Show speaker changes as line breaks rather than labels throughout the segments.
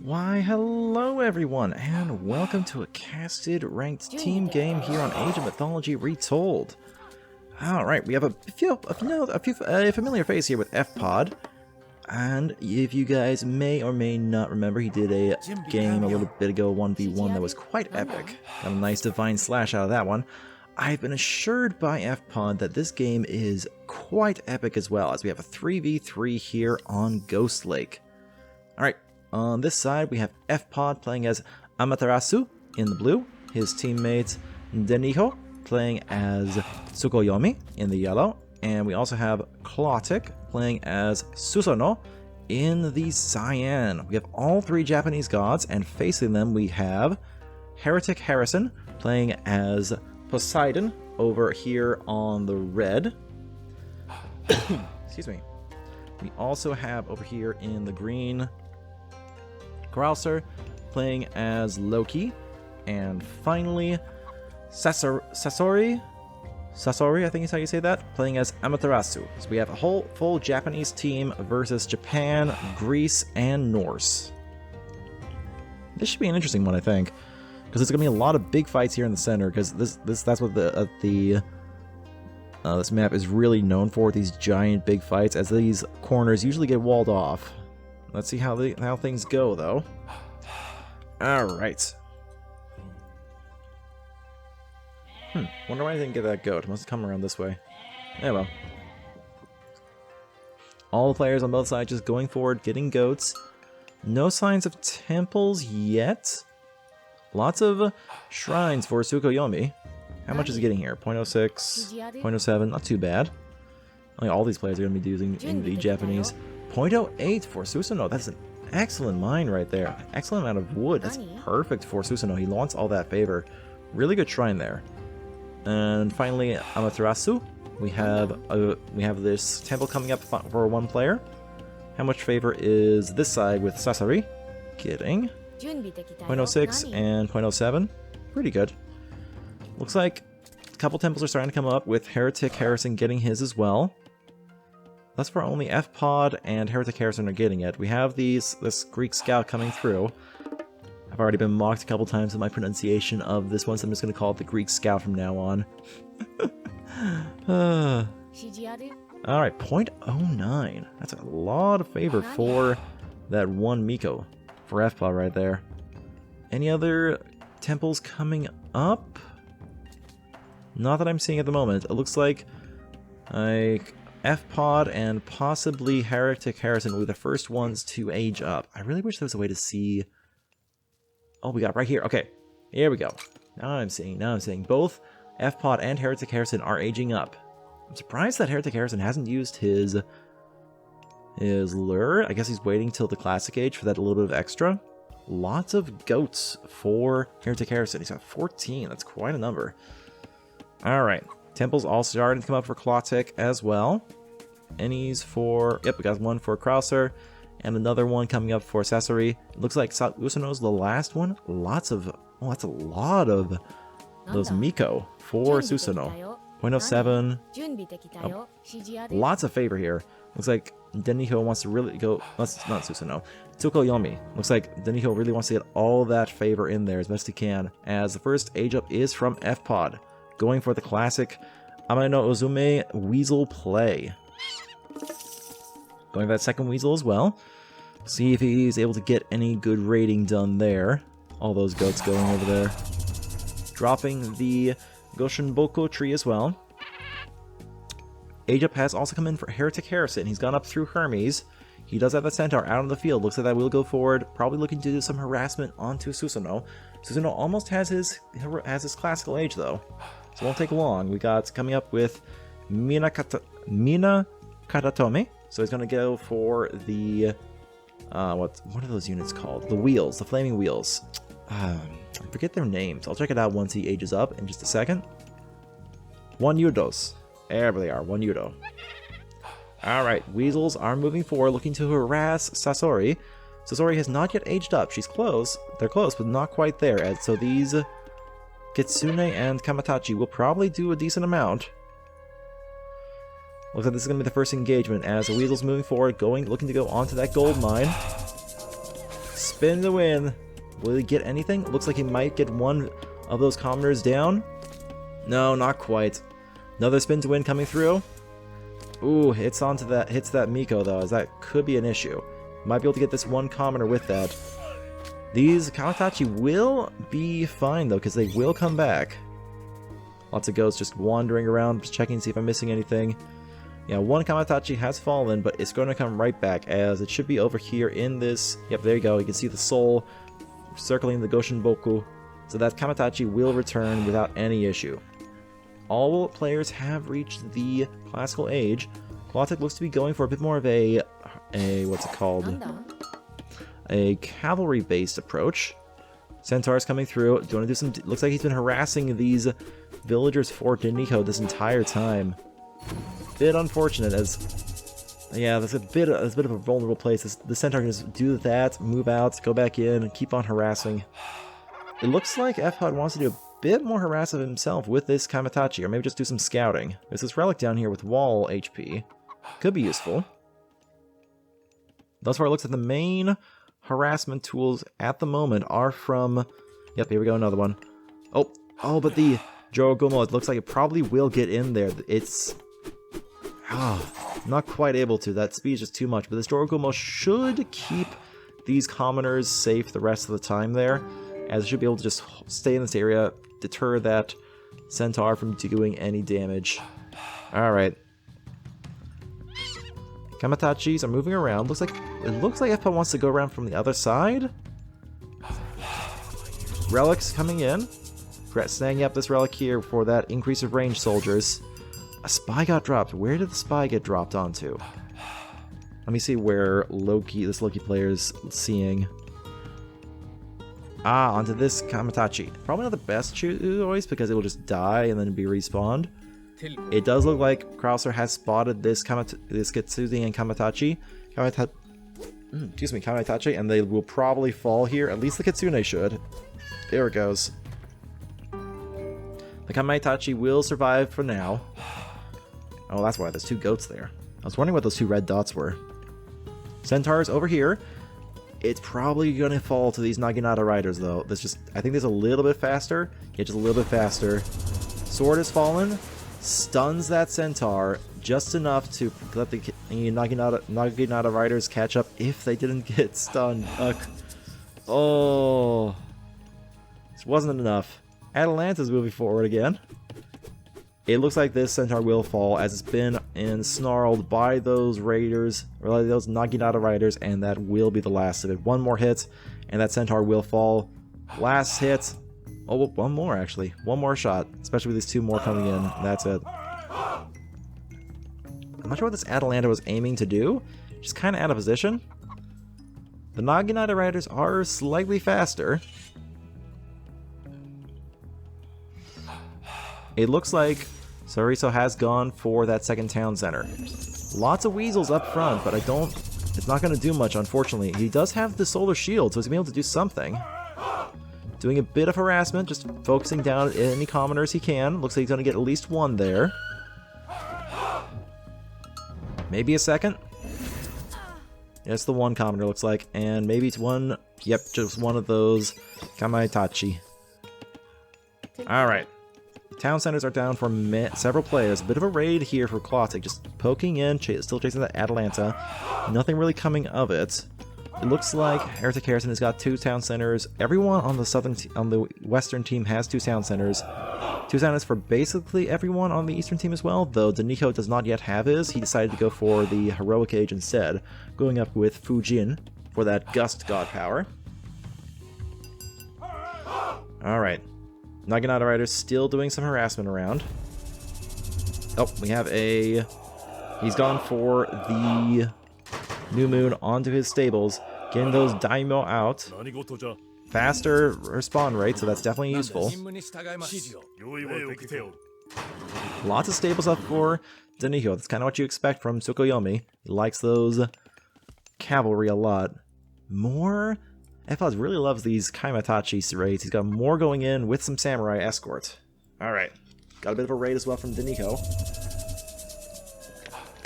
Why, hello everyone, and welcome to a casted ranked team game here on Age of Mythology Retold. Alright, we have a familiar face here with F-Pod, and if you guys may or may not remember, he did a game a little bit ago, 1v1, that was quite epic. Got a nice divine slash out of that one. I've been assured by F-Pod that this game is quite epic as well, as we have a 3v3 here on Ghost Lake. Alright. On this side, we have F-Pod playing as Amaterasu in the blue, his teammate Nidhogg playing as Tsukuyomi in the yellow, and we also have Clotic playing as Susanoo in the cyan. We have all three Japanese gods, and facing them we have Heretic Harrison playing as Poseidon over here on the red. Excuse me. We also have over here in the green Krauser playing as Loki, and finally Sasori, I think is how you say that, playing as Amaterasu. So we have a whole full Japanese team versus Japan, Greece, and Norse. This should be an interesting one, I think, because there's gonna be a lot of big fights here in the center. Because that's what this map is really known for, these giant big fights, as these corners usually get walled off. Let's see how things go, though. Alright. Wonder why I didn't get that goat. It must have come around this way. Yeah, well. All the players on both sides just going forward, getting goats. No signs of temples yet. Lots of shrines for Tsukuyomi. How much is he getting here? 0.06, 0.07, not too bad. Like, all these players are going to be using in the Japanese. 0.08 for Susanoo. That's an excellent mine right there. Excellent amount of wood. That's perfect for Susanoo. He wants all that favor. Really good shrine there. And finally, Amaterasu. We have this temple coming up for one player. How much favor is this side with Sasori? Getting 0.06 and 0.07. Pretty good. Looks like a couple temples are starting to come up, with Heretic Harrison getting his as well. That's where only F-Pod and Heretic Harrison are getting it. We have this Greek scout coming through. I've already been mocked a couple times with my pronunciation of this one, so I'm just going to call it the Greek scout from now on. Alright, 0.09. That's a lot of favor for that one Miko for F-Pod right there. Any other temples coming up? Not that I'm seeing at the moment. It looks like F-Pod and possibly Heretic Harrison will be the first ones to age up. I really wish there was a way to see... Oh, we got it right here. Okay, here we go. Now I'm seeing. Both F-Pod and Heretic Harrison are aging up. I'm surprised that Heretic Harrison hasn't used his lure. I guess he's waiting till the Classic Age for that little bit of extra. Lots of goats for Heretic Harrison. He's got 14. That's quite a number. Alright. Temples all starting to come up for Clotic as well. Any's for... Yep, we got one for Krauser. And another one coming up for Sasori. It looks like Usanoo's the last one. Lots of... Oh, that's a lot of those Miko for Susanoo. 0.07. Oh, lots of favor here. Looks like Nidhogg wants to really go... That's not Susanoo. Tsukuyomi. Looks like Nidhogg really wants to get all that favor in there as best he can, as the first age up is from F-Pod, going for the classic Ame no Uzume Weasel play. Going for that second Weasel as well. See if he's able to get any good raiding done there. All those goats going over there. Dropping the Goshinboku tree as well. Age up has also come in for Heretic Harrison. He's gone up through Hermes. He does have the Centaur out on the field. Looks like that will go forward. Probably looking to do some harassment onto Susanoo. Susanoo almost has his classical age though, so it won't take long. We got coming up with Mina Katatomi. So he's going to go for the, what are those units called? The wheels, the flaming wheels. I forget their names. I'll check it out once he ages up in just a second. One Yudos. There they are, one Yudo. Alright, weasels are moving forward, looking to harass Sasori. Sasori has not yet aged up. She's close. They're close, but not quite there. And so these Kitsune and Kamatachi will probably do a decent amount. Looks like this is going to be the first engagement as the Weasel's moving forward, looking to go onto that gold mine. Spin to win. Will he get anything? Looks like he might get one of those commoners down. No, not quite. Another spin to win coming through. Ooh, hits that Miko though, as that could be an issue. Might be able to get this one commoner with that. These Kamatachi will be fine though, because they will come back. Lots of ghosts just wandering around, just checking to see if I'm missing anything. Yeah, one Kamatachi has fallen, but it's going to come right back, as it should be over here in this... Yep, there you go. You can see the soul circling the Goshin Boku. So that Kamatachi will return without any issue. All players have reached the classical age. Clawtic looks to be going for a bit more of a what's it called? A cavalry-based approach. Centaur's coming through. Do you want to do some... Looks like he's been harassing these villagers for Deniho this entire time. Bit unfortunate, as... Yeah, there's a bit of a vulnerable place. The Centaur can just do that, move out, go back in, and keep on harassing. It looks like FHUD wants to do a bit more harass of himself with this Kamatachi, or maybe just do some scouting. There's this relic down here with wall HP. Could be useful. Thus far, it looks like the main harassment tools at the moment are from... Yep, here we go, another one. Oh, but the Jorogumo, it looks like it probably will get in there. It's... not quite able to. That speed is just too much. But this Jorogumo should keep these commoners safe the rest of the time there, as it should be able to just stay in this area, deter that Centaur from doing any damage. Alright. Kamatachis are moving around. It looks like FPL wants to go around from the other side. Relics coming in. Snagging up this relic here for that increase of range soldiers. A spy got dropped. Where did the spy get dropped onto? Let me see where this Loki player is seeing. Onto this Kamatachi. Probably not the best choice because it will just die and then be respawned. It does look like Krauser has spotted this Kitsune and Kamatachi. Kamatachi, and they will probably fall here. At least the Kitsune should. There it goes. The Kamatachi will survive for now. Oh, that's why there's two goats there. I was wondering what those two red dots were. Centaurs over here. It's probably going to fall to these Naginata riders, though. I think there's a little bit faster. Yeah, just a little bit faster. Sword has fallen. Stuns that Centaur just enough to let the Naginata riders catch up if they didn't get stunned. Oh. This wasn't enough. Atalanta's moving forward again. It looks like this Centaur will fall, as it's been ensnarled by those raiders, or those Naginata riders, and that will be the last of it. One more hit, and that Centaur will fall. Last hit. Oh, one more, actually. One more shot, especially with these two more coming in. That's it. I'm not sure what this Atalanta was aiming to do. Just kind of out of position. The Naginata riders are slightly faster. It looks like Soriso has gone for that second town center. Lots of weasels up front, but it's not going to do much, unfortunately. He does have the solar shield, so he's going to be able to do something. Doing a bit of harassment, just focusing down any commoners he can. Looks like he's going to get at least one there. Maybe a second. It's the one commoner, looks like. And maybe it's one... Yep, just one of those Kamaitachi. Alright. Town centers are down for several players. A bit of a raid here for Clawtic, just poking in, still chasing that Atalanta. Nothing really coming of it. It looks like Heretic Harrison has got two town centers. Everyone on the western team has two town centers. Two centers for basically everyone on the eastern team as well, though Deniho does not yet have his. He decided to go for the Heroic Age instead, going up with Fujin for that Gust God power. Alright. Naginata Riders still doing some harassment around. Oh, we have a... He's gone for the New Moon onto his stables, getting those Daimyo out. Faster respawn rate, so that's definitely useful. Lots of stables up for Deniho. That's kind of what you expect from Tsukuyomi. He likes those cavalry a lot. More... FLS really loves these Kaimatachi raids. He's got more going in with some samurai escort. Alright. Got a bit of a raid as well from Deniho.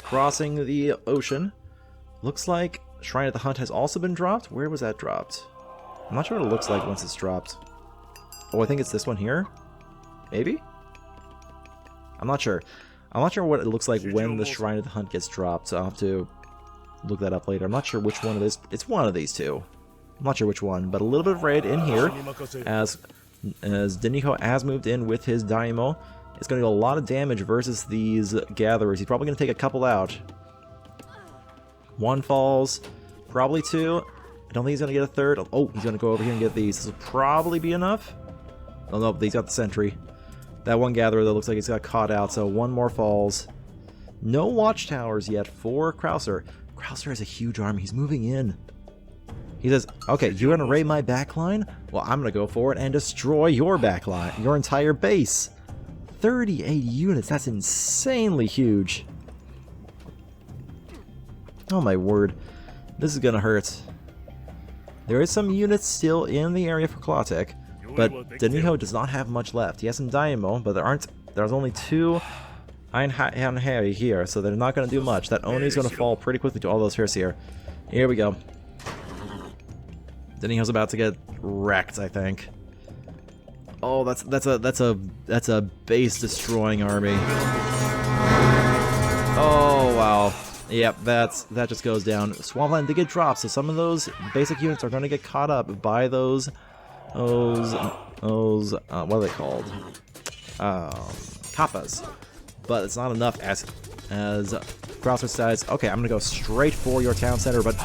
Crossing the ocean. Looks like Shrine of the Hunt has also been dropped. Where was that dropped? I'm not sure what it looks like once it's dropped. Oh, I think it's this one here? Maybe? I'm not sure. I'm not sure what it looks like when the Shrine of the Hunt gets dropped, so I'll have to look that up later. I'm not sure which one it is. It's one of these two. I'm not sure which one, but a little bit of raid in here as Nidhogg has moved in with his Daimyo. It's going to do a lot of damage versus these gatherers. He's probably going to take a couple out. One falls, probably two. I don't think he's going to get a third. Oh, he's going to go over here and get these. This will probably be enough. Oh no, he's got the sentry. That one gatherer that looks like he's got caught out, so one more falls. No watchtowers yet for Krauser. Krauser has a huge army. He's moving in. He says, okay, you're going to raid my backline? Well, I'm going to go for it and destroy your backline, your entire base. 38 units, that's insanely huge. Oh my word, this is going to hurt. There is some units still in the area for Clawtech, but Nidhogg does not have much left. He has some Daimyo, but there's only two Einheiri here, so they're not going to do much. That Oni is going to fall pretty quickly to all those heroes here. Here we go. Nidhogg's about to get wrecked, I think. Oh, that's a base destroying army. Oh wow. Yep, that just goes down. Swampland did get dropped, so some of those basic units are going to get caught up by those what are they called? Kappas. But it's not enough as Krauser decides, okay, I'm going to go straight for your town center, but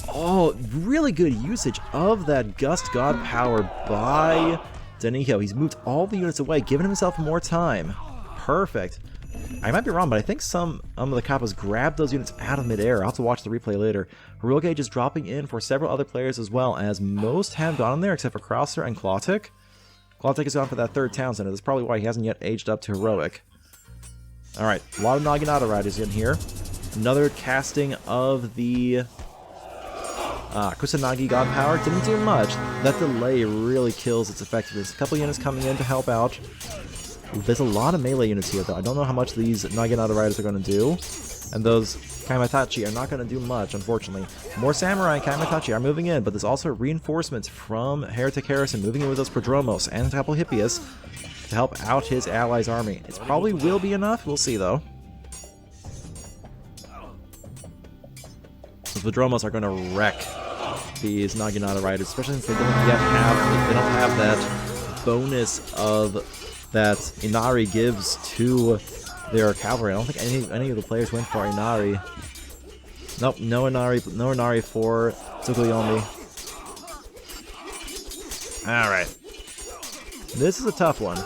oh, really good usage of that Gust God power by Nidhogg. He's moved all the units away, giving himself more time. Perfect. I might be wrong, but I think some of the Kappas grabbed those units out of midair. I'll have to watch the replay later. Heroic Age is dropping in for several other players as well, as most have gone in there except for Krauser and Clawtech. Clawtech has gone for that third town center. That's probably why he hasn't yet aged up to Heroic. Alright, a lot of Naginata Riders in here. Another casting of the Kusanagi God Power. Didn't do much. That delay really kills its effectiveness. A couple units coming in to help out. There's a lot of melee units here, though. I don't know how much these Naginata Riders are going to do. And those Kaimatachi are not going to do much, unfortunately. More Samurai and Kaimatachi are moving in, but there's also reinforcements from Heretic Harrison moving in with those Prodromos and a couple Hippias to help out his allies' army. It probably will be enough. We'll see, though. The Prodromos are going to wreck these Naginata Riders, especially since they don't yet have that bonus of that Inari gives to their cavalry. I don't think any of the players went for Inari. Nope, no Inari for Tsukuyomi. Alright. This is a tough one.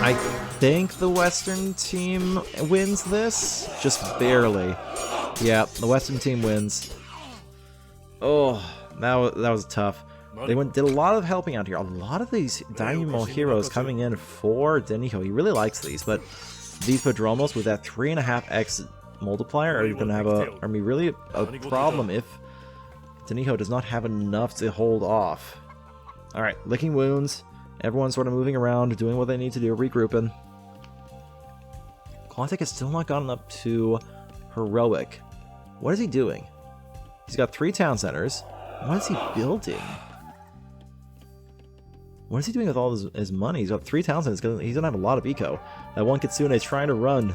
I think the Western team wins this. Just barely. Yeah, the Western team wins. Oh, that was tough. They did a lot of helping out here. A lot of these Daimyo heroes coming in for Nidhogg. He really likes these, but these Prodromos with that 3.5x multiplier are going to have really a problem if Nidhogg does not have enough to hold off. Alright, licking wounds. Everyone's sort of moving around, doing what they need to do, regrouping. Clawtech has still not gotten up to Heroic. What is he doing? He's got 3 town centers. What is he building? What is he doing with all his money? He's got 3 town centers. He's going to have a lot of eco. That one Kitsune is trying to run.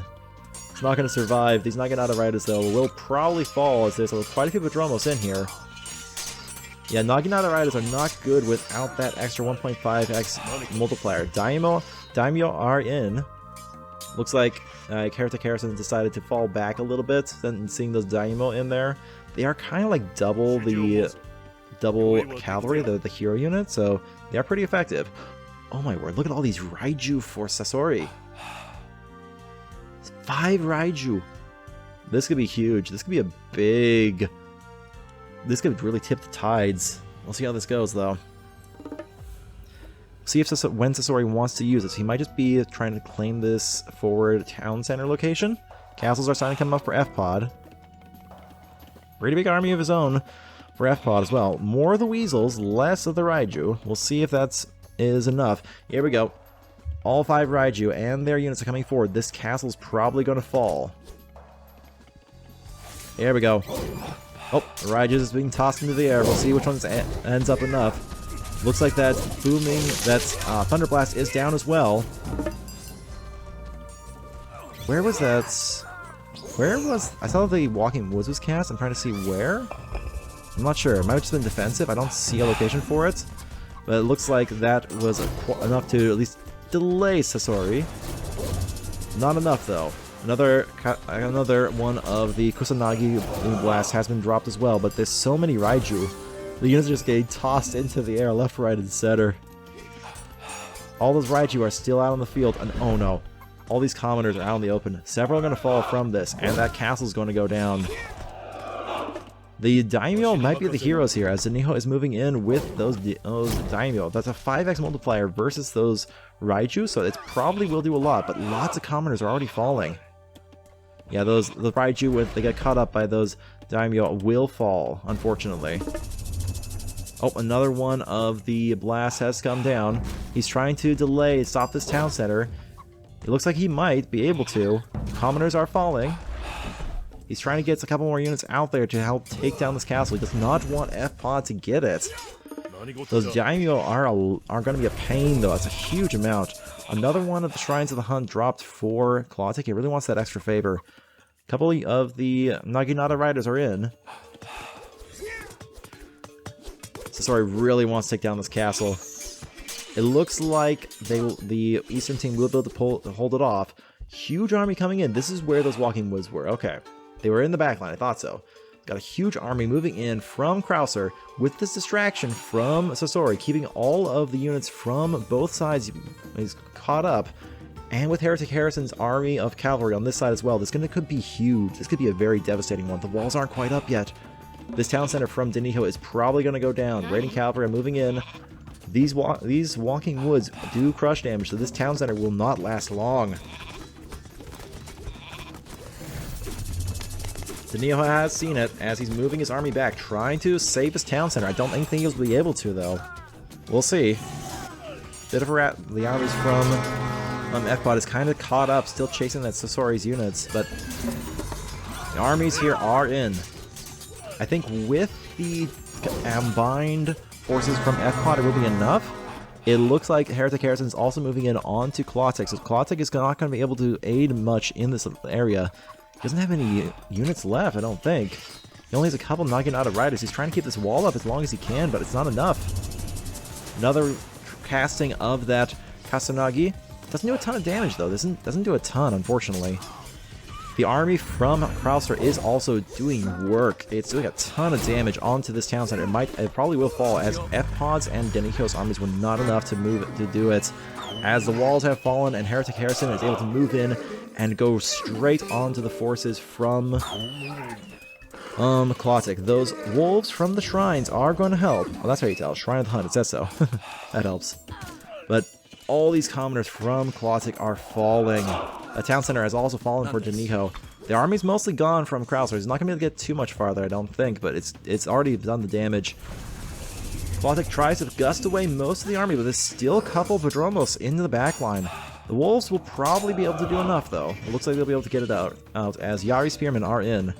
It's not going to survive. These Naginata Riders, though, will probably fall as there's quite a few Prodromos in here. Yeah, Naginata Riders are not good without that extra 1.5x multiplier. Daimyo are in. Looks like Heretic Harrison decided to fall back a little bit, then seeing those Daimyo in there. They are kind of like double cavalry, the hero unit, so they are pretty effective. Oh my word, look at all these Raiju for Sasori. 5 Raiju. This could be huge. This could be a big... This could really tip the tides. We'll see how this goes, though. See if when Sasori wants to use this. He might just be trying to claim this forward town center location. Castles are starting to come up for F-Pod. Pretty big army of his own for F-Pod as well. More of the Weasels, less of the Raiju. We'll see if that is enough. Here we go. All 5 Raiju and their units are coming forward. This castle's probably going to fall. There we go. Oh, Raiju is being tossed into the air. We'll see which one ends up enough. Looks like that booming, that Thunder Blast is down as well. Where was that? Where was... I saw the Walking Woods was cast. I'm trying to see where. I'm not sure. It might have just been defensive. I don't see a location for it. But it looks like that was enough to at least delay Sasori. Not enough, though. Another one of the Kusanagi Blast has been dropped as well, but there's so many Raiju. The units are just getting tossed into the air left, right, and center. All those Raiju are still out on the field, and oh no. All these commoners are out in the open. Several are going to fall from this, and that castle's going to go down. The Daimyo might be the heroes here, as Nidhogg is moving in with those Daimyo. That's a 5x multiplier versus those Raiju, so it probably will do a lot, but lots of commoners are already falling. Yeah, the Raiju, when they get caught up by those Daimyo, will fall, unfortunately. Oh, another one of the blasts has come down. He's trying to delay, stop this town center. It looks like he might be able to. Commoners are falling. He's trying to get a couple more units out there to help take down this castle. He does not want F-Pod to get it. Those Daimyo are going to be a pain, though. That's a huge amount. Another one of the Shrines of the Hunt dropped for Clautic. He really wants that extra favor. A couple of the Naginata Riders are in. Sasori really wants to take down this castle. It looks like the Eastern team will be able to hold it off. Huge army coming in. This is where those Walking Woods were. Okay. They were in the backline, I thought so. Got a huge army moving in from Krauser with this distraction from Sasori, keeping all of the units from both sides is caught up. And with Heretic Harrison's army of cavalry on this side as well, this could be huge. This could be a very devastating one. The walls aren't quite up yet. This town center from Nidhogg is probably going to go down. Raiding cavalry are moving in. These Walking Woods do crush damage, so this town center will not last long. Nidhogg has seen it as he's moving his army back, trying to save his town center. I don't think he'll be able to, though. We'll see. Bit of a rat. The armies from F-Pod is kind of caught up, still chasing that Sasori's units, but the armies here are in. I think with the combined forces from F-Pod, it will be enough. It looks like Heretic Harrison is also moving in onto Clautic, so Clautic is not going to be able to aid much in this area. He doesn't have any units left, I don't think. He only has a couple Naginata Riders. He's trying to keep this wall up as long as he can, but it's not enough. Another casting of that Kusanagi. Doesn't do a ton of damage, though. Doesn't do a ton, unfortunately. The army from Krauser is also doing work. It's doing a ton of damage onto this town center. It probably will fall, as F-Pod's and Denicho's armies were not enough to do it. As the walls have fallen and Heretic Harrison is able to move in and go straight onto the forces from Clautic. Those wolves from the shrines are going to help. Oh, that's how you tell. Shrine of the Hunt, it says so. That helps. But all these commoners from Clautic are falling. A town center has also fallen for Nidhogg. The army's mostly gone from Krauser. He's not going to be able to get too much farther, I don't think, but it's already done the damage. Clautic tries to gust away most of the army, but there's still a couple Padromos in the backline. The wolves will probably be able to do enough, though. It looks like they'll be able to get it out as Yari Spearmen are in.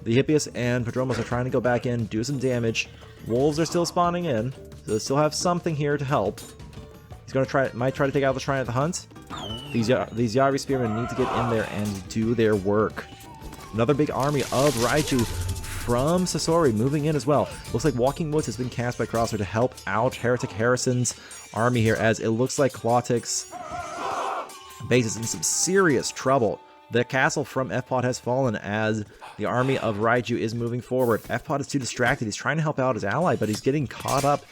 The Hippias and Padromos are trying to go back in, do some damage. Wolves are still spawning in, so they still have something here to help. He's gonna might try to take out the Shrine of the Hunt. These Yari Spearmen need to get in there and do their work. Another big army of Raiju from Sasori moving in as well. Looks like Walking Woods has been cast by Krauser to help out Heretic Harrison's army here, as it looks like Clautic's base is in some serious trouble. The castle from F-Pod has fallen as the army of Raiju is moving forward. F-Pod is too distracted. He's trying to help out his ally, but he's getting caught up.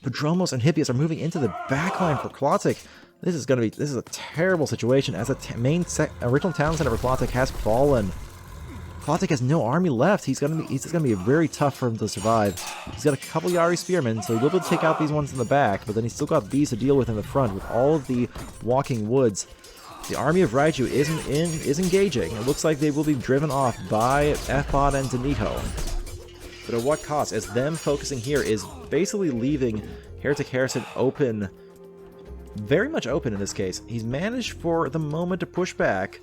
Padromos and Hippias are moving into the backline for Clautic. This is a terrible situation, as the original town center for Clautic has fallen. Clautic has no army left. It's gonna be very tough for him to survive. He's got a couple Yari Spearmen, so he'll be able to take out these ones in the back, but then he's still got these to deal with in the front with all of the Walking Woods. The army of Raiju is engaging. It looks like they will be driven off by F-Pod and Nidhogg. But at what cost? As them focusing here is basically leaving Heretic Harrison open very much open in this case. He's managed for the moment to push back,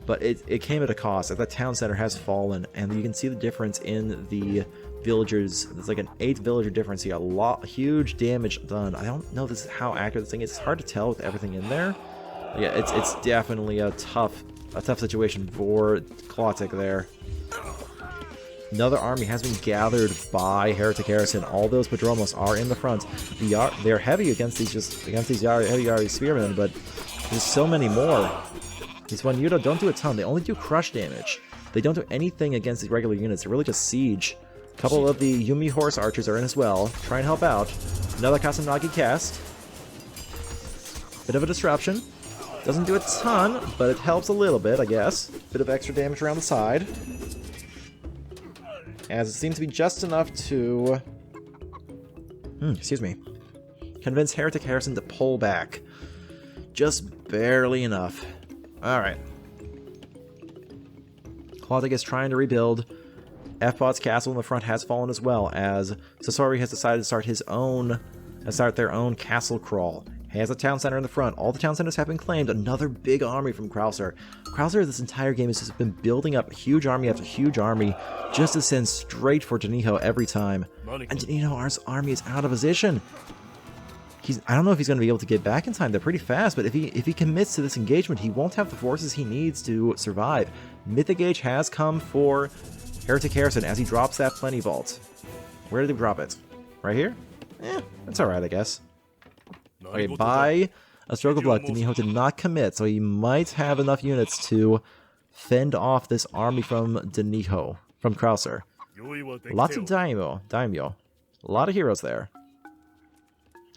but it came at a cost. That town center has fallen, and you can see the difference in the villagers. There's like an 8 villager difference here. Huge damage done. I don't know how accurate this thing is. It's hard to tell with everything in there. Yeah, it's definitely a tough situation for Klotik there. Another army has been gathered by Heretic Harrison. All those Padromos are in the front. They're heavy against these heavy Yari spearmen, but there's so many more. These one Yudo don't do a ton. They only do crush damage. They don't do anything against these regular units. They're really just siege. A couple of the Yumi Horse Archers are in as well. Try and help out. Another Kasanagi cast. Bit of a disruption. Doesn't do a ton, but it helps a little bit, I guess. Bit of extra damage around the side. As it seems to be just enough to... excuse me. Convince Heretic Harrison to pull back. Just barely enough. Alright. Klotik is trying to rebuild. F-Bot's castle in the front has fallen as well, as Sasori has decided to start their own castle crawl. He has a town center in the front. All the town centers have been claimed. Another big army from Krauser. Krauser this entire game has just been building up huge army after huge army just to send straight for Daniho every time. And Daniho's army is out of position. I don't know if he's going to be able to get back in time. They're pretty fast, but if he commits to this engagement, he won't have the forces he needs to survive. Mythic Age has come for Heretic Harrison as he drops that Plenty Vault. Where did he drop it? Right here? That's alright, I guess. Okay, by a stroke of luck, Daniho did not commit, so he might have enough units to fend off this army from Daniho, from Krauser. Lots of daimyo. A lot of heroes there.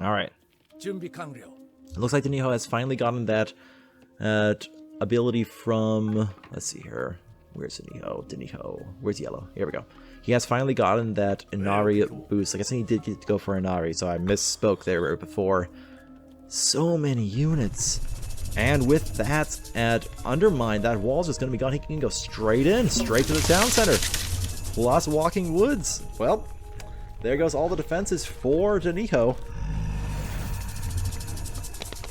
Alright. It looks like Daniho has finally gotten that ability from... Let's see here. Where's Daniho? Where's Yellow? Here we go. He has finally gotten that Inari boost. I guess he did get to go for Inari, so I misspoke there before. So many units. And with that at Undermine, that wall's just going to be gone. He can go straight in, straight to the town center. Plus Walking Woods. Well, there goes all the defenses for Daniho.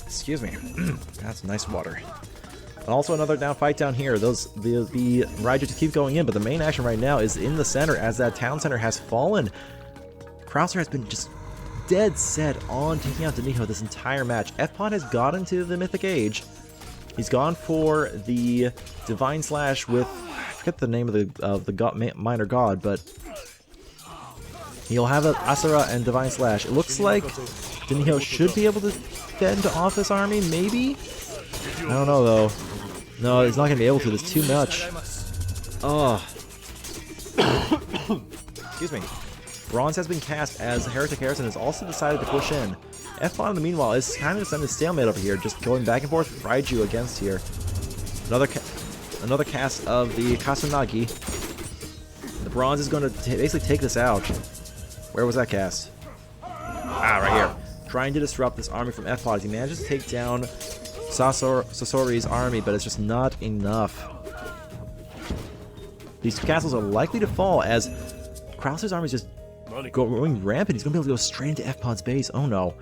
Excuse me. That's nice water. And also another fight down here. The Raiju just keep going in, but the main action right now is in the center as that town center has fallen. Krauser has been just dead set on taking out Daniho this entire match. F-Pod has gotten to the Mythic Age. He's gone for the Divine Slash with, I forget the name of the god, minor god, but he'll have an Asura and Divine Slash. It looks like Daniho should be able to fend off this army, maybe? I don't know though. No, he's not going to be able to. There's too much. Oh. Excuse me. Bronze has been cast as Heretic Harrison has also decided to push in. F-Bot in the meanwhile is kind of just in a stalemate over here, just going back and forth with Raiju against here. Another cast of the Kasanagi. The Bronze is going to basically take this out. Where was that cast? Right here. Trying to disrupt this army from F-Bot. He manages to take down Sasori's army, but it's just not enough. These castles are likely to fall as Krauser's army is just going rampant. He's going to be able to go straight into F-Pod's base. Oh no.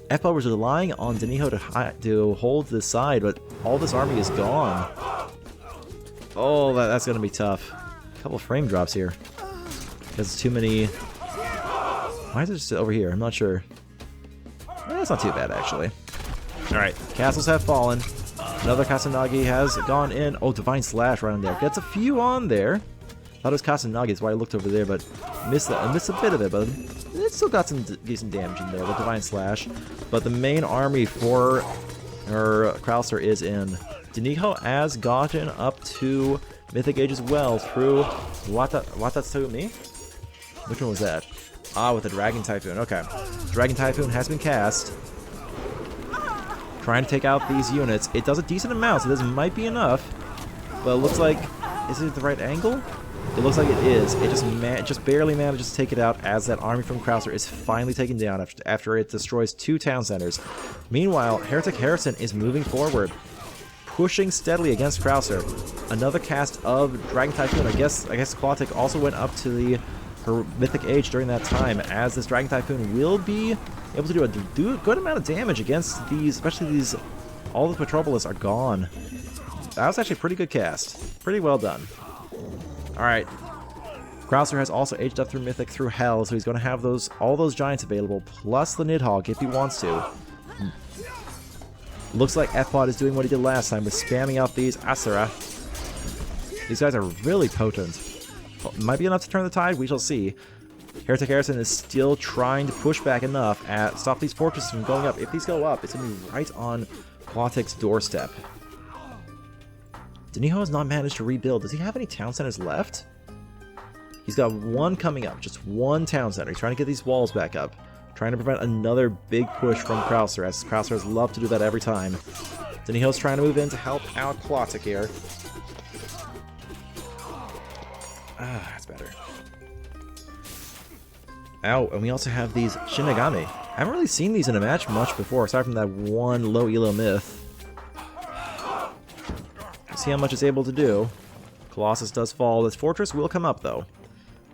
F-Pod was relying on Daniho to hold this side, but all this army is gone. Oh, that's going to be tough. A couple of frame drops here. Because too many... Why is it just over here? I'm not sure. That's not too bad, actually. Alright, castles have fallen. Another Kasanagi has gone in. Oh, Divine Slash right on there. Gets a few on there. Thought it was Kasanagi, that's why I looked over there, but missed a bit of it, but it still got some decent damage in there with Divine Slash. But the main army for Krauser is in. Daniho has gotten up to Mythic Age as well through Watatsumi. Which one was that? With the Dragon Typhoon. Okay. Dragon Typhoon has been cast. Trying to take out these units. It does a decent amount, so this might be enough. But it looks like... Is it the right angle? It looks like it is. It just barely manages to take it out as that army from Krauser is finally taken down after it destroys 2 town centers. Meanwhile, Heretic Harrison is moving forward, pushing steadily against Krauser. Another cast of Dragon Typhoon. I guess Klotik also went up to the her Mythic Age during that time, as this Dragon Typhoon will be able to do a good amount of damage against these, especially these, all the Petropolis are gone. That was actually a pretty good cast. Pretty well done. Alright. Krauser has also aged up through Mythic through Hell, so he's going to have all those Giants available, plus the Nidhogg if he wants to. Looks like F-Pod is doing what he did last time with spamming out these Asura. These guys are really potent. Might be enough to turn the tide, we shall see. Heretic Harrison is still trying to push back enough at stop these fortresses from going up. If these go up, it's going to be right on Quatic's doorstep. Deniho has not managed to rebuild. Does he have any town centers left? He's got one coming up, just one town center. He's trying to get these walls back up. Trying to prevent another big push from Krauser, as Krauser has loved to do that every time. Deniho's trying to move in to help out Quatic here. Ah, that's better. Oh, and we also have these Shinigami. I haven't really seen these in a match much before, aside from that one low elo myth. Let's see how much it's able to do. Colossus does fall. This fortress will come up, though.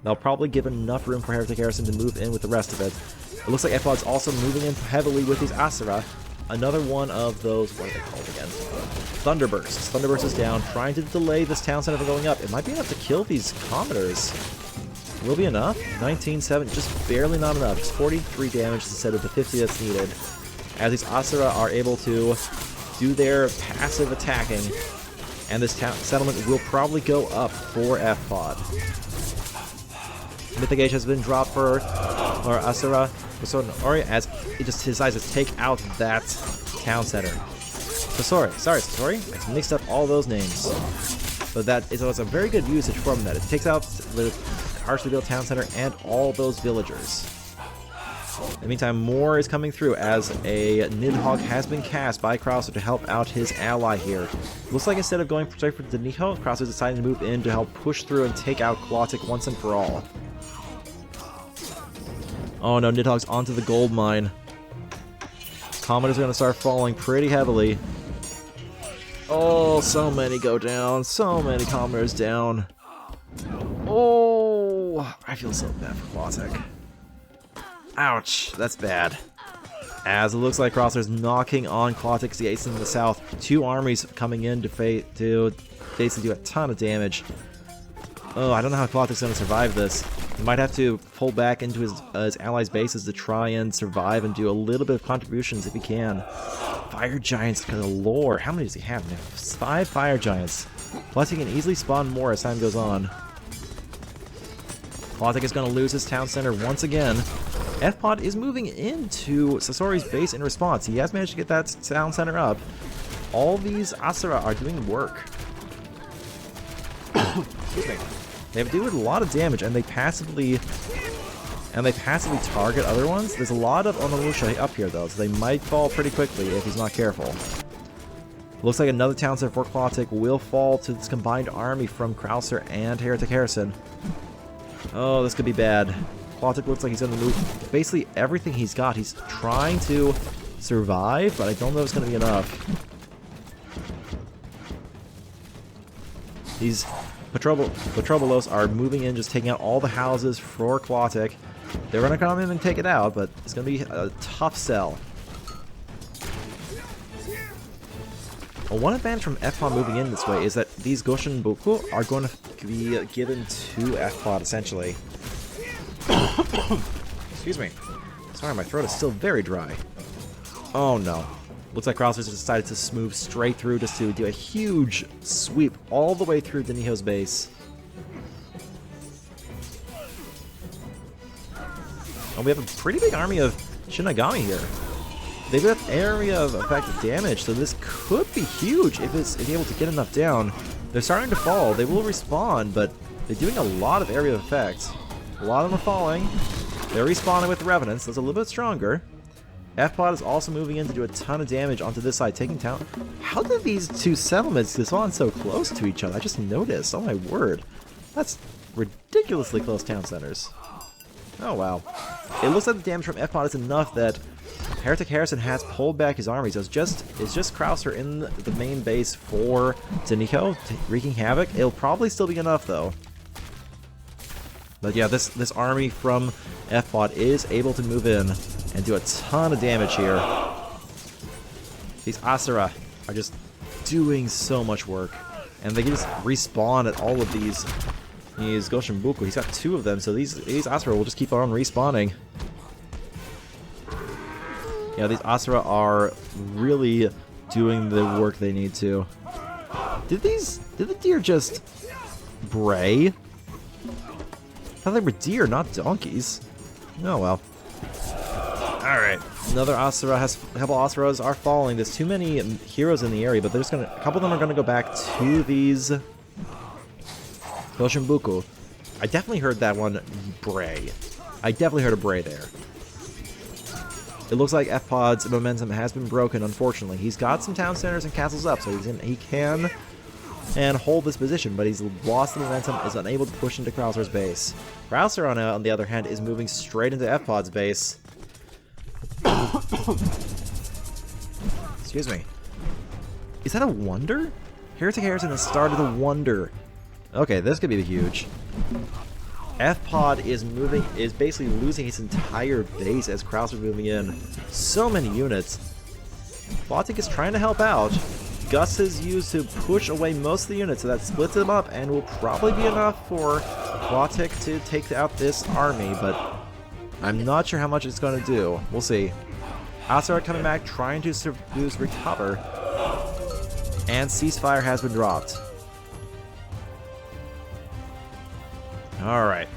They'll probably give enough room for Heretic Harrison to move in with the rest of it. It looks like F-Pod's also moving in heavily with these Asura. Another one of those, what are they called again? Thunderbursts. Thunderburst is down, trying to delay this town center from going up. It might be enough to kill these Commodores. Will be enough? 19-7, just barely not enough. Just 43 damage instead of the 50 that's needed. As these Asura are able to do their passive attacking, and this town settlement will probably go up for F-Pod. Mythic Age has been dropped for Asura, as he just decides to take out that town center. Sorry, I mixed up all those names. But that is a very good usage from that. It takes out the harshly built town center and all those villagers. In the meantime, more is coming through as a Nidhogg has been cast by Krauser to help out his ally here. Looks like instead of going straight for Deniho, Krauser is deciding to move in to help push through and take out Quatic once and for all. Oh no, Nidhogg's onto the gold mine. Commodore's going to start falling pretty heavily. Oh, so many go down. So many Commodores down. Oh, I feel so bad for Quatic. Ouch, that's bad. As it looks like Krauser's knocking on Quatic's gates in the south. Two armies coming in to basically do a ton of damage. Oh, I don't know how Quatic's going to survive this. He might have to pull back into his allies' bases to try and survive and do a little bit of contributions if he can. Fire Giants galore. How many does he have now? 5 Fire Giants. Plus he can easily spawn more as time goes on. Quatic is going to lose his town center once again. F-Pod is moving into Sasori's base in response. He has managed to get that town center up. All these Asura are doing work. Excuse me. They do a lot of damage, and they passively target other ones. There's a lot of Onomusha up here, though, so they might fall pretty quickly if he's not careful. Looks like another town center for Quatic will fall to this combined army from Krauser and Heretic Harrison. Oh, this could be bad. Quatic looks like he's going to move basically everything he's got. He's trying to survive, but I don't know if it's going to be enough. These Petrobolos are moving in, just taking out all the houses for Quatic. They're going to come in and take it out, but it's going to be a tough sell. Well, one advantage from F-Pod moving in this way is that these Goshin Boku are going to be given to F-Pod, essentially. Excuse me. Sorry, my throat is still very dry. Oh no. Looks like Krauser's decided to move straight through just to do a huge sweep all the way through Deniho's base. And we have a pretty big army of Shinigami here. They've got area of effective damage, so this could be huge if it's able to get enough down. They're starting to fall. They will respawn, but they're doing a lot of area of effect. A lot of them are falling. They're respawning with the Revenants. That's a little bit stronger. F-Pod is also moving in to do a ton of damage onto this side, taking town. How did these two settlements spawn so close to each other? I just noticed. Oh my word. That's ridiculously close town centers. Oh wow. It looks like the damage from F-Pod is enough that Heretic Harrison has pulled back his armies. It's just Krauser in the main base for Deniho, wreaking havoc. It'll probably still be enough though. But yeah, this army from F-Pod is able to move in and do a ton of damage here. These Asura are just doing so much work. And they can just respawn at all of these Goshinbuku. He's got 2 of them, so these Asura will just keep on respawning. Yeah, these Asura are really doing the work they need to. Did the deer just bray? I thought they were deer, not donkeys. Oh well. Alright. Another Asura a couple Asuras are falling. There's too many heroes in the area, but a couple of them are gonna go back to these Goshinbuku. I definitely heard that one bray. I definitely heard a bray there. It looks like F-Pod's momentum has been broken, unfortunately. He's got some town centers and castles up, so he can and hold this position, but he's lost the momentum, is unable to push into Krauser's base. Krauser, on the other hand, is moving straight into F-Pod's base. Excuse me. Is that a wonder? Heretic Harrison has started a wonder. Okay, this could be huge. F-Pod is basically losing his entire base as Krauser's moving in. So many units. Plotic is trying to help out. Gus is used to push away most of the units, so that splits them up and will probably be enough for Plotic to take out this army, but I'm not sure how much it's going to do. We'll see. Asura coming back, trying to recover, and ceasefire has been dropped. Alright.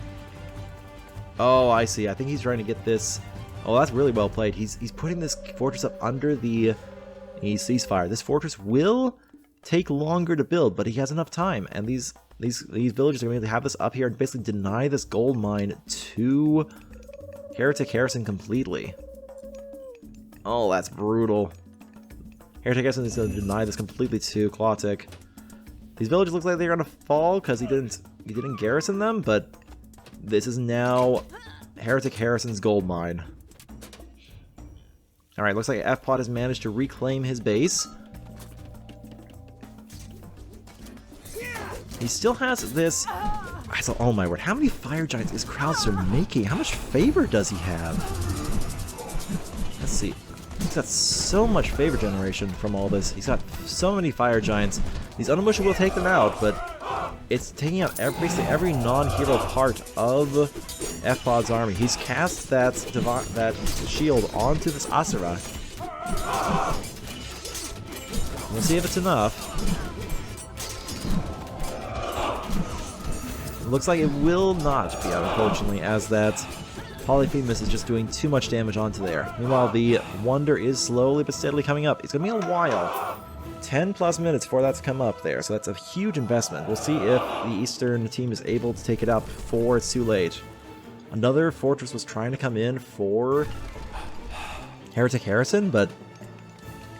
Oh, I see. I think he's trying to get this. Oh, that's really well played. He's putting this fortress up under the ceasefire. This fortress will take longer to build, but he has enough time. And these villagers are going to have this up here and basically deny this gold mine to Heretic Harrison completely. Oh, that's brutal. Heretic Harrison is going to deny this completely to Plotic. These villagers look like they're going to fall because he didn't garrison them, but this is now Heretic Harrison's gold mine. Alright, looks like F-Pod has managed to reclaim his base. He still has this. Oh my word, how many fire giants is Krauser making? How much favor does he have? Let's see. He's got so much favor generation from all this. He's got so many fire giants. These Onimusha will take them out, but it's taking out basically every non-hero part of F-Pod's army. He's cast that shield onto this Asura. We'll see if it's enough. It looks like it will not be, unfortunately, as that Polyphemus is just doing too much damage onto there. Meanwhile, the Wonder is slowly but steadily coming up. It's going to be a while. 10 plus minutes for that to come up there, so that's a huge investment. We'll see if the Eastern team is able to take it up before it's too late. Another fortress was trying to come in for Heretic Harrison, but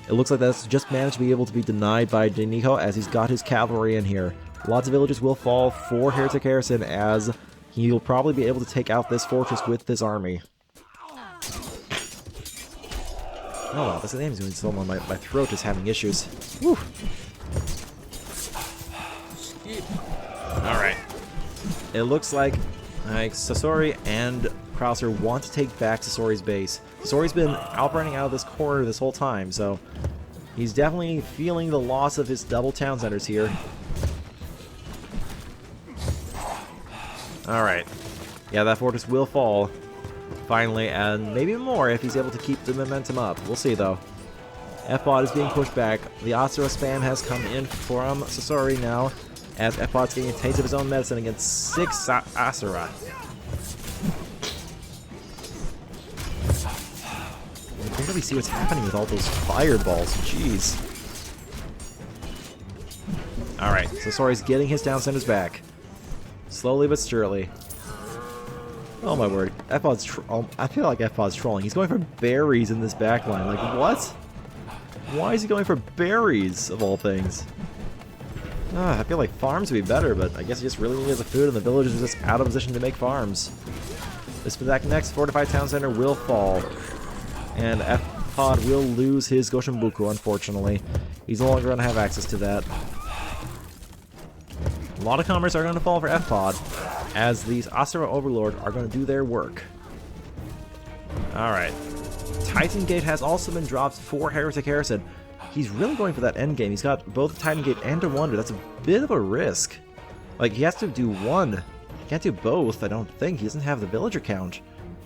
it looks like that's just managed to be able to be denied by Deniho as he's got his cavalry in here. Lots of villages will fall for Heretic Harrison as he will probably be able to take out this fortress with this army. Oh wow, this name's doing so long. My throat is having issues. Whew. Alright. It looks like Sasori and Krauser want to take back Sasori's base. Sasori's been outrunning out of this corner this whole time, so he's definitely feeling the loss of his double town centers here. Alright. Yeah, that fortress will fall. Finally, and maybe more if he's able to keep the momentum up. We'll see, though. F-Pod is being pushed back. The Asura spam has come in from Sasori now, as F-Pod's getting a taste of his own medicine against 6 Asura. I can't really see what's happening with all those fireballs. Jeez. Alright, Sasori's getting his down centers back. Slowly but surely. Oh my word. F-Pod's I feel like F-Pod's trolling. He's going for berries in this backline. Like, what? Why is he going for berries, of all things? I feel like farms would be better, but I guess he just really needed the food and the villagers are just out of position to make farms. This next fortified town center will fall. And F-Pod will lose his Goshinbuku, unfortunately. He's no longer going to have access to that. A lot of commerce are going to fall for F-Pod. as these Asura Overlord are going to do their work. Alright. Titan Gate has also been dropped for Heretic Harrison. He's really going for that endgame. He's got both a Titan Gate and a Wonder. That's a bit of a risk. Like, he has to do one. He can't do both, I don't think. He doesn't have the villager count.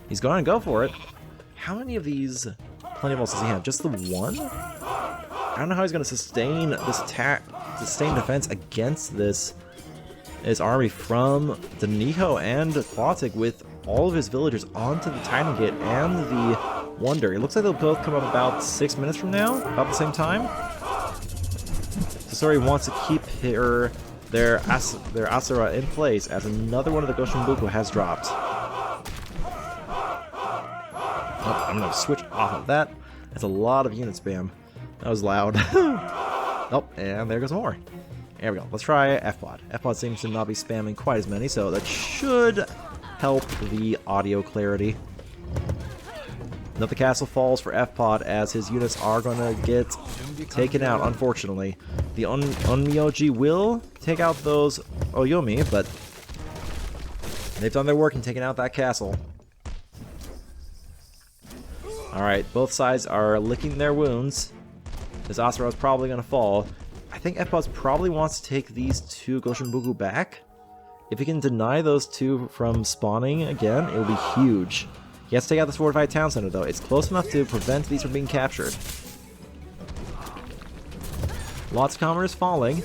He's going to go for it. How many of these Plentyballs does he have? Just the one? I don't know how he's going to sustain this attack, sustain defense against this army from Nidhogg and Clotic with all of his villagers onto the Titan Gate and the Wonder. It looks like they'll both come up about 6 minutes from now, about the same time. Sasori wants to keep their Asura in place as another one of the Goshinbuku has dropped. Oh, I'm going to switch off of that. That's a lot of unit spam. That was loud. Oh, and there goes more. There we go. Let's try F-Pod. F-Pod seems to not be spamming quite as many, so that should help the audio clarity. Another castle falls for F-Pod as his units are going to get taken out, unfortunately. The Onmyoji will take out those Oyomi, but they've done their work in taking out that castle. Alright, both sides are licking their wounds. This Asura is probably going to fall. I think F-Pod probably wants to take these two Goshinbuku back. If he can deny those two from spawning again, it will be huge. He has to take out this fortified town center, though. It's close enough to prevent these from being captured. Lots of commoners falling.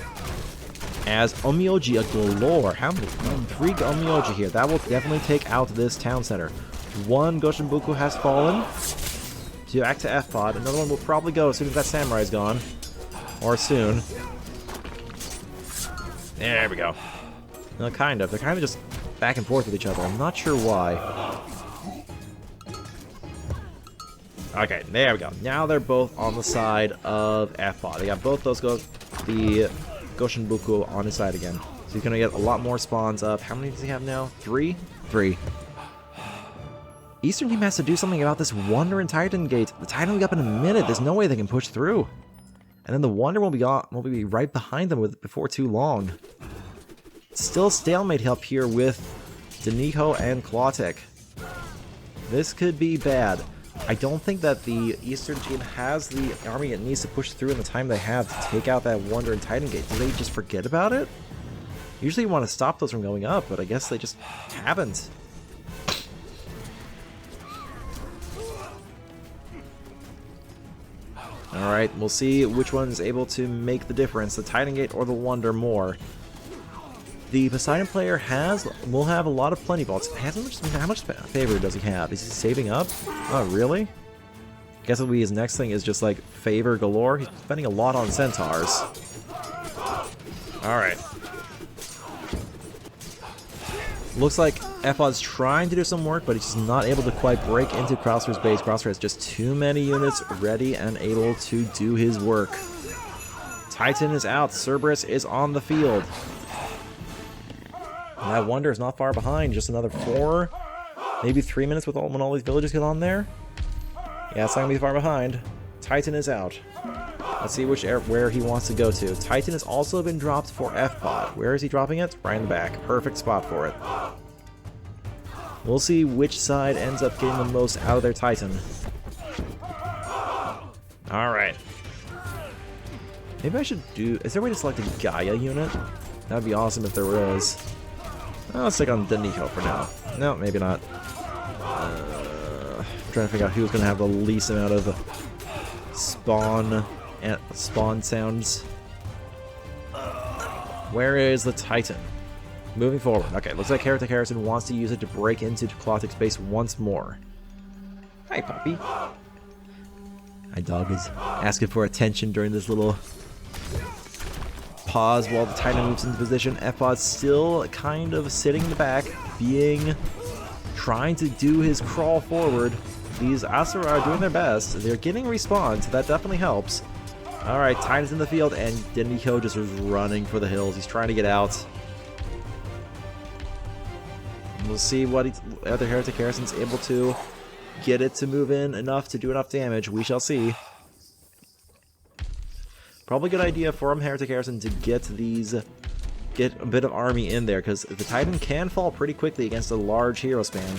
As Onmyoji a galore. How many? 3 Onmyoji here. That will definitely take out this town center. One Goshinbuku has fallen. Back to F-Pod. Another one will probably go as soon as that samurai's gone. Or soon. There we go. No, kind of. They're kind of just back and forth with each other. I'm not sure why. Okay, there we go. Now they're both on the side of F-Pod. They got both those the Goshinbuku on his side again. So he's going to get a lot more spawns up. How many does he have now? 3? 3. Eastern team has to do something about this Wonder and Titan Gate. The Titan will be up in a minute. There's no way they can push through. And then the Wonder will be right behind them before too long. Still stalemate up here with Nidhogg and Clotic. This could be bad. I don't think that the Eastern team has the army it needs to push through in the time they have to take out that Wonder and Titan Gate. Did they just forget about it? Usually you want to stop those from going up, but I guess they just haven't. Alright, we'll see which one's able to make the difference, the Titan Gate or the Wonder more. The Poseidon player will have a lot of plenty vaults. How much favor does he have? Is he saving up? Oh, really? I guess it'll be his next thing is just like favor galore. He's spending a lot on centaurs. Alright. Looks like F-Pod's trying to do some work, but he's just not able to quite break into Krauser's base. Krauser has just too many units ready and able to do his work. Titan is out. Cerberus is on the field. And that Wonder is not far behind. Just another 4, maybe 3 minutes when all these villages get on there. Yeah, it's not going to be far behind. Titan is out. Let's see where he wants to go to. Titan has also been dropped for F-Pod. Where is he dropping it? Right in the back. Perfect spot for it. We'll see which side ends up getting the most out of their Titan. Alright. Maybe I should do... Is there a way to select a Gaia unit? That would be awesome if there was. Let's stick on Nidhogg for now. No, maybe not. I'm trying to figure out who's going to have the least amount of spawn sounds. Where is the Titan? Moving forward. Okay, looks like Heretic Harrison wants to use it to break into Clotic's base once more. Hi, puppy. My dog is asking for attention during this little pause while the Titan moves into position. F-Pod's still kind of sitting in the back, trying to do his crawl forward. These Asura are doing their best. They're getting respawns, so that definitely helps. Alright, Titan's in the field, and Nidhogg just is running for the hills. He's trying to get out. We'll see what other Heretic Harrison's able to get it to move in enough to do enough damage. We shall see. Probably a good idea for Heretic Harrison to get these get a bit of army in there, because the Titan can fall pretty quickly against a large hero span.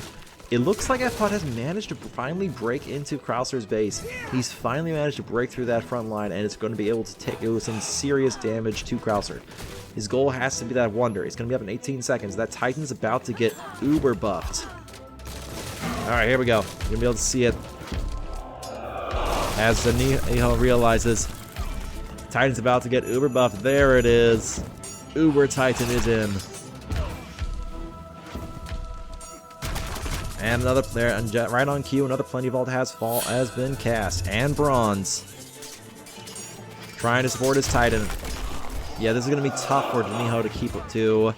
It looks like FPOT has managed to finally break into Krauser's base. He's finally managed to break through that front line, and it's going to be able to take some serious damage to Krauser. His goal has to be that Wonder. He's going to be up in 18 seconds. That Titan's about to get uber buffed. Alright, here we go. You're going to be able to see it. As the Nidhogg realizes, Titan's about to get uber buffed. There it is. Uber Titan is in. And another player, right on cue, another Plenty Vault has been cast. And Bronze. Trying to support his Titan. Yeah, this is going to be tough for Nidhogg to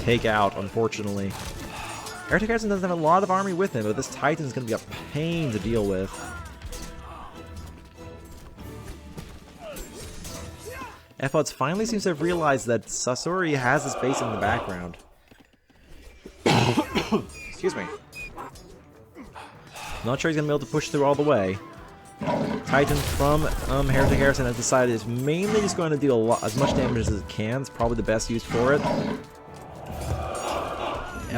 take out, unfortunately. Archaic Garrison doesn't have a lot of army with him, but this Titan is going to be a pain to deal with. FOTS finally seems to have realized that Sasori has his base in the background. Excuse me. Not sure he's going to be able to push through all the way. Titan from Archaic Garrison has decided it's mainly just going to deal as much damage as it can. It's probably the best use for it.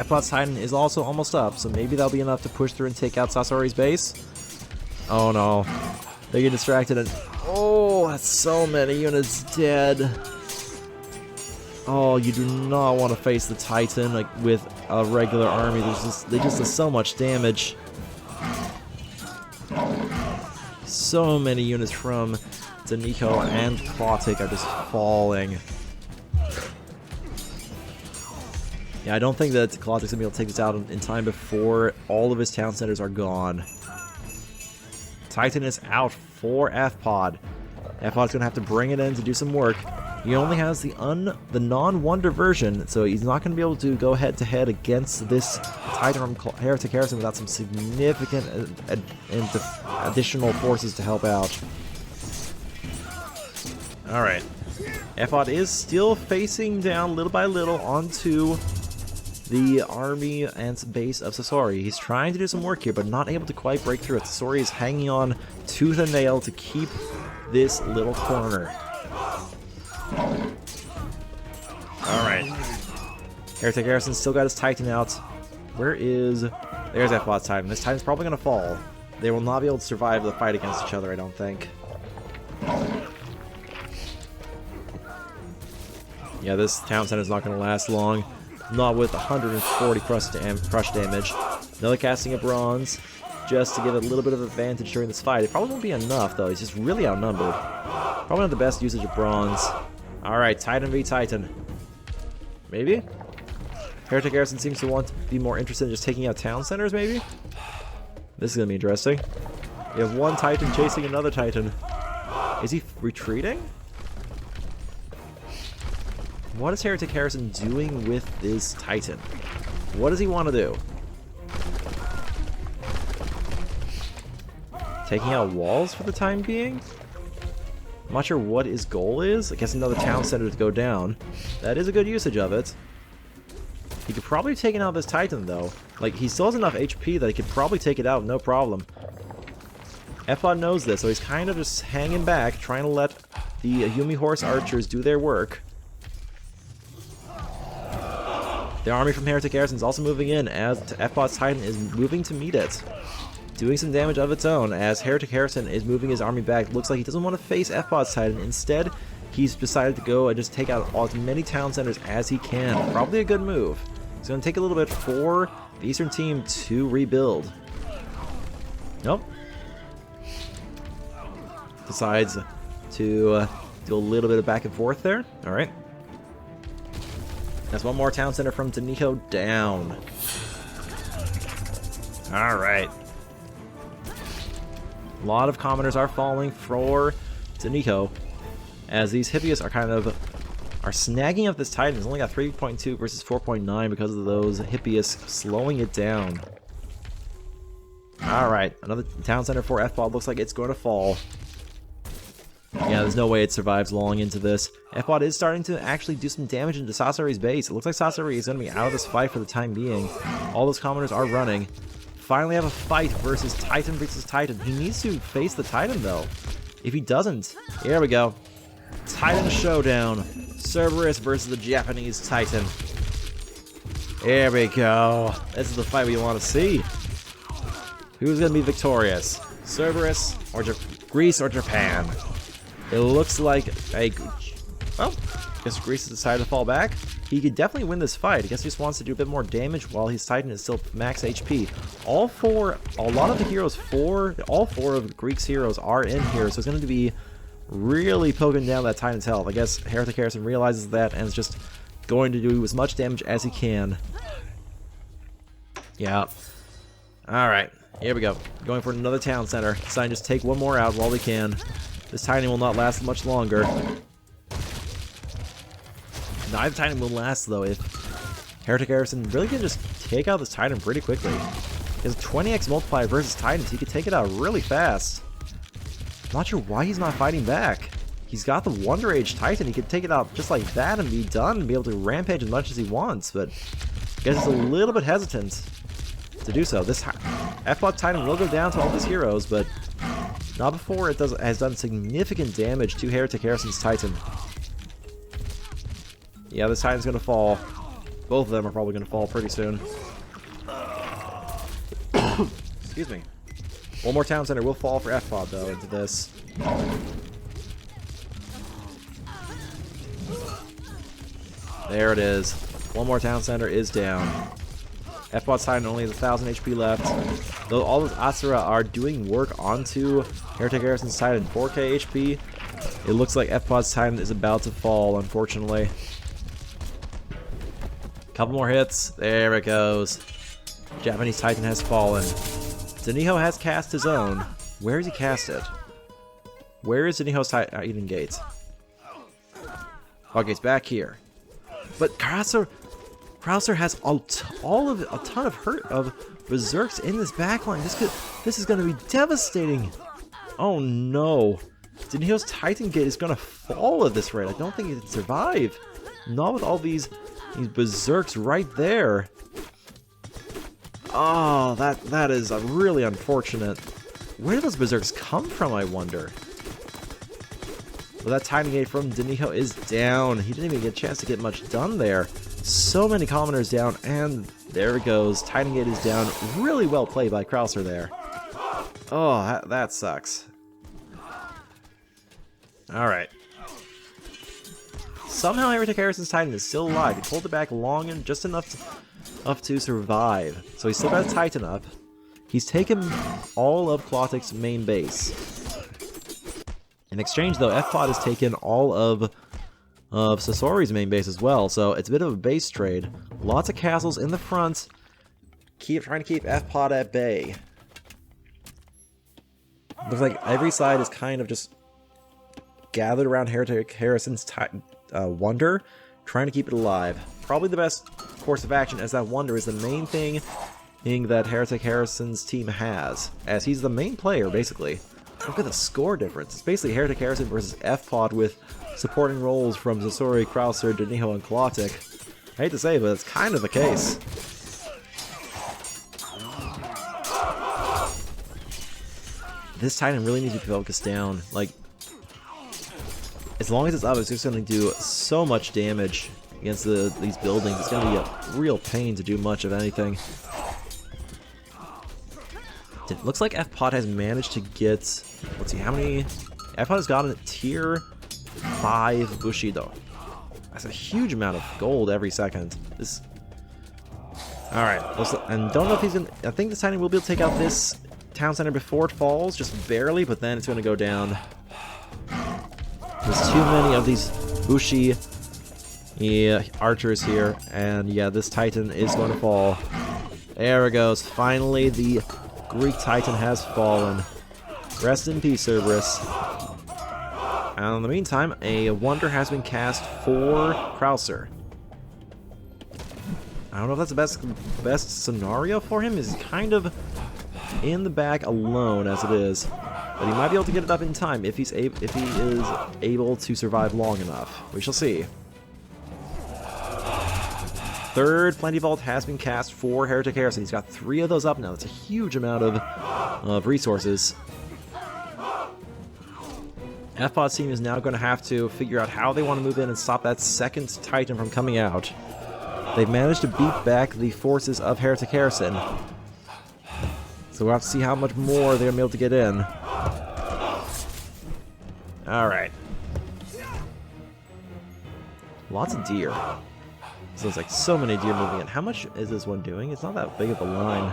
FOTS Titan is also almost up, so maybe that'll be enough to push through and take out Sasori's base. Oh no. They get distracted and... Oh, that's so many units dead. Oh, you do not want to face the Titan like with a regular army. They just do so much damage. So many units from Nidhogg and Clotic are just falling. Yeah, I don't think that Clotic's gonna be able to take this out in time before all of his town centers are gone. Titan is out for FPOD. FPOD's gonna have to bring it in to do some work. He only has the non-Wonder version, so he's not gonna be able to go head-to-head against this Titan from Archaic Garrison without some significant additional forces to help out. Alright. FPOD is still facing down little by little onto the army and base of Sasori. He's trying to do some work here, but not able to quite break through it. Sasori is hanging on tooth and nail to keep this little corner. Alright. Archaic Garrison still got his Titan out. Where is... There's FPOT's Titan. This Titan's probably going to fall. They will not be able to survive the fight against each other, I don't think. Yeah, this town center is not going to last long. Not with 140 crush damage. Another casting of Bronze, just to give it a little bit of advantage during this fight. It probably won't be enough, though. He's just really outnumbered. Probably not the best usage of Bronze. Alright, Titan v Titan. Maybe? Archaic Garrison seems to want to be more interested in just taking out town centers, maybe? This is going to be interesting. You have one Titan chasing another Titan. Is he retreating? What is Archaic Garrison doing with this Titan? What does he want to do? Taking out walls for the time being? I'm not sure what his goal is. I guess another town center to go down. That is a good usage of it. He could probably take out this Titan, though. Like, he still has enough HP that he could probably take it out, no problem. FPOD knows this, so he's kind of just hanging back, trying to let the Yumi Horse Archers do their work. The army from Archaic Garrison is also moving in, as FPOD's Titan is moving to meet it. Doing some damage of its own, as Archaic Garrison is moving his army back. Looks like he doesn't want to face FPOD's Titan. Instead, he's decided to go and just take out as many town centers as he can. Probably a good move. It's going to take a little bit for the Eastern team to rebuild. Nope. Decides to do a little bit of back and forth there. Alright. That's one more town center from Nidhogg down. Alright. A lot of commoners are falling for Nidhogg, as these Hippias are snagging up this Titan. It's only got 3.2 versus 4.9 because of those Hippias slowing it down. Alright, another town center for FPOD. Looks like it's going to fall. Yeah, there's no way it survives long into this. FPOD is starting to actually do some damage into Sasori's base. It looks like Sasori is going to be out of this fight for the time being. All those commoners are running. Finally have a fight versus Titan. He needs to face the Titan, though. If he doesn't, here we go. Titan Showdown. Cerberus versus the Japanese Titan. There we go. This is the fight we want to see. Who's going to be victorious? Cerberus or Greece or Japan? It looks like a... Oh, I guess Greece has decided to fall back. He could definitely win this fight. I guess he just wants to do a bit more damage while his Titan is still max HP. A lot of the heroes, all four of Greek's heroes are in here, so it's going to be really poking down that Titan's health. I guess Heretic Harrison realizes that and is just going to do as much damage as he can. Yeah. Alright, here we go. Going for another town center. Deciding to just take one more out while we can. This Titan will not last much longer. Neither Titan will last, though, if Heretic Harrison really can just take out this Titan pretty quickly. His 20x multiplier versus Titans, he could take it out really fast. I'm not sure why he's not fighting back. He's got the Wonder Age Titan, he could take it out just like that and be done and be able to rampage as much as he wants, but I guess he's a little bit hesitant to do so. This F-Bot Titan will go down to all these heroes, but not before it has done significant damage to Heretic Harrison's Titan. Yeah, this Titan's gonna fall. Both of them are probably gonna fall pretty soon. Excuse me. One more town center will fall for F-Pod though into this. There it is. One more town center is down. F-Pod's Titan only has 1,000 HP left. Though all those Asura are doing work onto Heretic Harrison's Titan 4k HP, it looks like F-Pod's Titan is about to fall, unfortunately. Couple more hits. There it goes. Japanese Titan has fallen. Nidhogg has cast his own. Where has he cast it? Where is Nidhogg's Titan Gate? Okay, it's back here. But Krauser has a ton of berserks in this backline. This is going to be devastating. Oh no. Nidhogg's Titan Gate is going to fall at this rate. I don't think he can survive. Not with all these berserks right there. Oh, that is really unfortunate. Where did those berserks come from, I wonder? Well, that Titan Gate from Nidhogg is down. He didn't even get a chance to get much done there. So many commoners down, and there it goes. Titan Gate is down. Really well played by Krauser there. Oh, that sucks. Alright. Somehow Heretic Harrison's Titan is still alive. He pulled it back long and just enough to survive. So he's still got his Titan up. He's taken all of Clotic's main base. In exchange, though, F-Pod has taken all of Sasori's main base as well. So it's a bit of a base trade. Lots of castles in the front. Trying to keep F-Pod at bay. Looks like every side is kind of just gathered around Heretic Harrison's Wonder, trying to keep it alive. Probably the best course of action, as that Wonder is the main thing that Heretic Harrison's team has, as he's the main player, basically. Look at the score difference. It's basically Heretic Harrison versus F-Pod with supporting roles from Sasori, Krauser, Nidhogg, and Clotic. I hate to say it, but it's kind of the case. This Titan really needs to be focused down. Like, as long as it's up, it's just going to do so much damage against these buildings. It's going to be a real pain to do much of anything. It looks like F-Pod has managed to get... Let's see, how many... F-Pod has gotten tier 5 Bushido. That's a huge amount of gold every second. Alright, and don't know if he's going to... I think this Titan will be able to take out this town center before it falls, just barely, but then it's going to go down. There's too many of these Bushi archers here, and yeah, this Titan is going to fall. There it goes. Finally, the Greek Titan has fallen. Rest in peace, Cerberus. And in the meantime, a Wonder has been cast for Krauser. I don't know if that's the best scenario for him. He's kind of in the back alone as it is. But he might be able to get it up in time if he is able to survive long enough. We shall see. Third Plenty Vault has been cast for Heretic Harrison. He's got 3 of those up now. That's a huge amount of resources. FPod's team is now going to have to figure out how they want to move in and stop that second Titan from coming out. They've managed to beat back the forces of Heretic Harrison. So we'll have to see how much more they're going to be able to get in. Alright. Lots of deer. So there's like so many deer moving in. How much is this one doing? It's not that big of a line.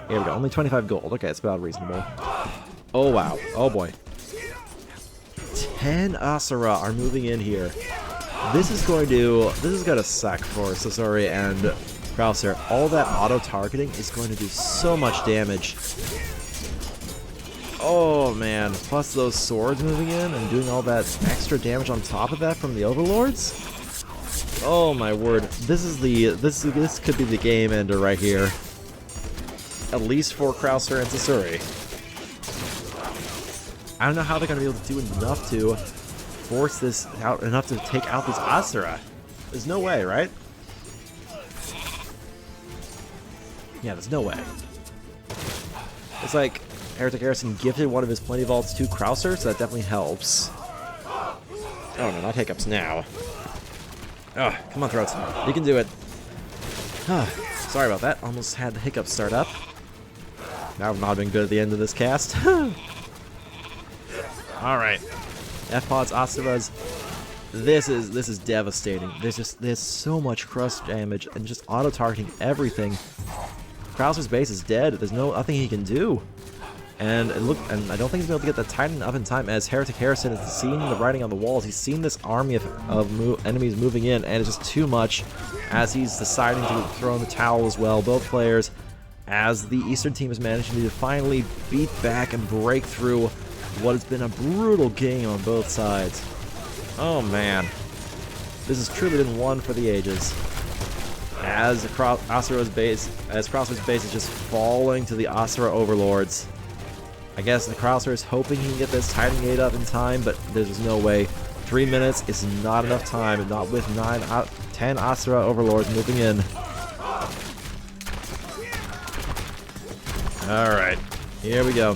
Here we go. Only 25 gold. Okay, it's about reasonable. Oh, wow. Oh, boy. 10 Asura are moving in here. This is going to suck for Sasori and Krauser. All that auto-targeting is going to do so much damage. Oh, man. Plus those swords moving in and doing all that extra damage on top of that from the overlords. Oh, my word. This could be the game ender right here. At least for Krauser and Sasori. I don't know how they're going to be able to do enough to force this out, enough to take out these Asura. There's no way, right? Yeah, there's no way. It's like Heretic Harrison gifted one of his Plenty Vaults to Krauser, so that definitely helps. Oh no, not hiccups now. Oh, come on, Throats. You can do it. Sorry about that. Almost had the hiccups start up. That would not have been good at the end of this cast. Alright. FPod's Asuras. This is devastating. There's so much crush damage and just auto-targeting everything. Krauser's base is dead. There's nothing he can do. And I don't think he's going to be able to get the Titan up in time, as Heretic Harrison has seen the writing on the walls. He's seen this army of enemies moving in, and it's just too much, as he's deciding to throw in the towel as well. Both players, as the Eastern team is managing to finally beat back and break through what has been a brutal game on both sides. Oh man, this has truly been one for the ages. As Krauser's base is just falling to the Asura overlords. I guess the Krauser is hoping he can get this Titan Gate up in time, but there's just no way. 3 minutes is not enough time, not with 10 Asura overlords moving in. Alright, here we go.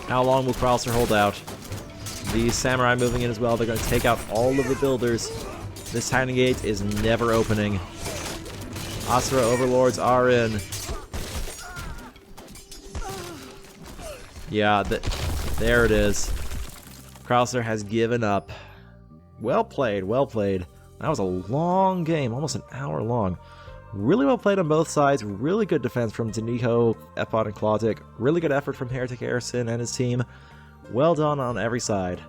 How long will Krauser hold out? The Samurai moving in as well. They're going to take out all of the builders. This Titan Gate is never opening. Asura overlords are in. Yeah, there it is. Krauser has given up. Well played, well played. That was a long game, almost an hour long. Really well played on both sides. Really good defense from Nidhogg, FPod, and Clawtic. Really good effort from Heretic Harrison and his team. Well done on every side.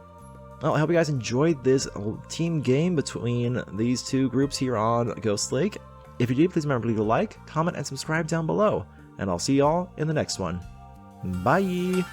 Well, I hope you guys enjoyed this team game between these two groups here on Ghost Lake. If you did, please remember to leave a like, comment, and subscribe down below. And I'll see y'all in the next one. Bye!